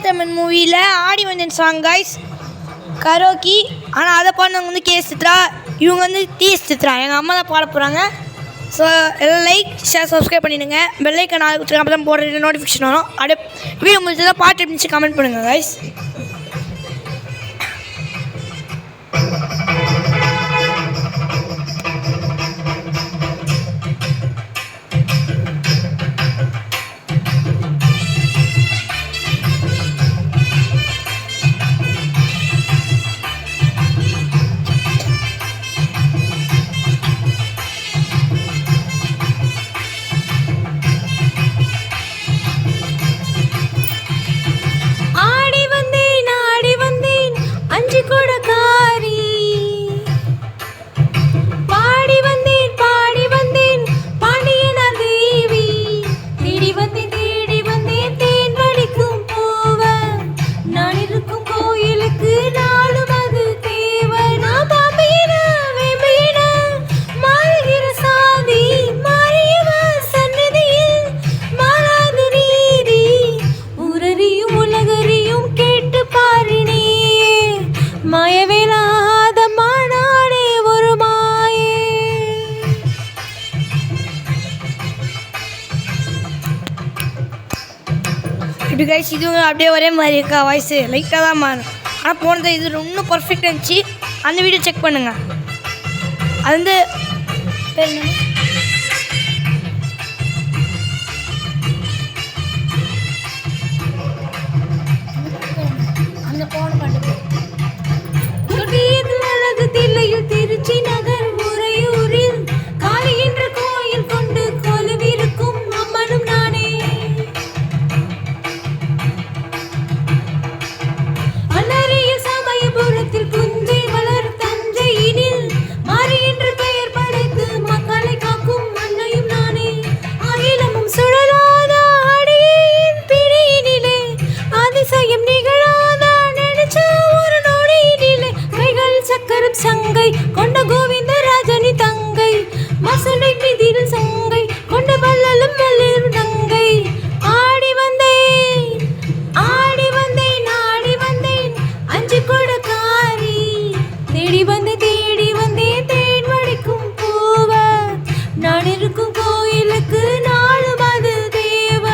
தமிழ் மூவியில் ஆடி வந்தேன் song guys karaoke. ஆனால் அதை பாடினவங்க வந்து கே சித்ரா, இவங்க வந்து டி சித்ரா. எங்கள் அம்மா தான் பாட போகிறாங்க. ஸோ எல்லாம் லைக் ஷேர் சப்ஸ்கிரைப் பண்ணிவிடுங்க. பெல்லைக்கன் நாள் கொடுத்துருங்க, அப்போ தான் போடுற நோட்டிஃபிகேஷன் வரும். அப்படியே வீடியோ முடிஞ்சதான் பாட்டு இருந்துச்சு கமெண்ட் பண்ணுங்கள் கைஸ். இப்படி கைஸ் இதுவும் அப்படியே ஒரே மாதிரி இருக்கா, வாய்ஸு லைட்டாக தான் மாறும். ஆனால் போனது இது இன்னும் பர்ஃபெக்டாக இருந்துச்சு. அந்த வீடியோ செக் பண்ணுங்கள். அது வந்து பேர் என்ன, அந்த போன பாட்டு திருச்சி நகர் உறையூரில் காளி என்ற கோயில் கொண்டு கொலுவிருக்கும் அம்மனும் நானே. அன்னரிய சமயபுரத்தில் புஞ்சை வளர் தஞ்சையினில் மாறி என்று பெயர் படைத்து மக்களை காக்கும் அன்னையும் நானே. அகிலமும் சுழலாத அடியின் பிடியினிலே அதிசயம் நிகழாத நினைச்ச ஒரு நொடியினிலே கைகள் சக்கரம் சங்கை கொண்ட கோவிந்தராஜனி தங்கை மசுனை மிதில் சங்கை கொண்ட வள்ளலும் வள்ளிரும் தங்கை. ஆடி வந்தேன் ஆடி வந்தேன் ஆடி வந்தேன் அஞ்சு கொடுக்காரி தேடி வந்தேன் தேன் வடிக்கும் பூவ நான் இருக்கும் கோயிலுக்கு நாளும் அது தேவ.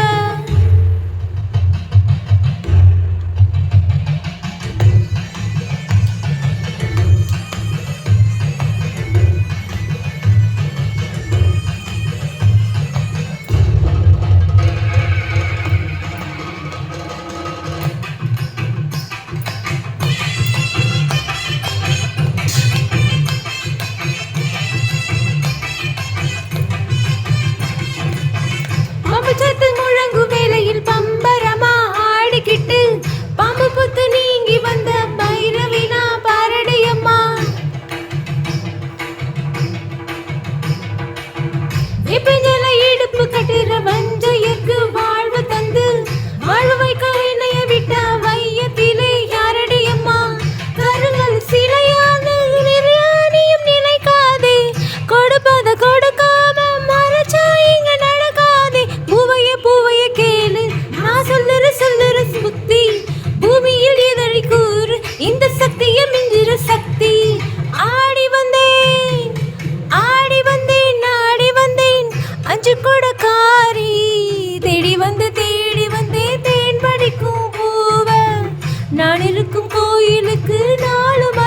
முழங்கு வேளையில் பம்பரமா ஆடிக்கிட்டு பாம்பு புத்து நீங்கி வந்த பைரவினா பாரடையம்மா. இப்பஞ்சல இடுப்பு கட்டுற வஞ்சையர்க்கு வாழ்வு தந்து வாழ்வு வைக்க என்னைய விட்ட வையத்திலே யாரடியம்மா. கருங்கல் சிலையான நிர்யாணியும் நினைக்காதே, கொடுப்பத கொடுக்காம மறைச்சா இங்க நடக்காதே. பூவைய கேளு நான் சொல்லுற புத்தி பூமியில் எதழி கூறு இந்த சக்திய மிஞ்சிற சக்தி. ஆடி வந்தேன் ஆடி வந்தேன் அஞ்சு கொடுக்காரி தேடி வந்தேன் தேன் படிக்கும் பூவ நான் இருக்கும் கோயிலுக்கு நாளும்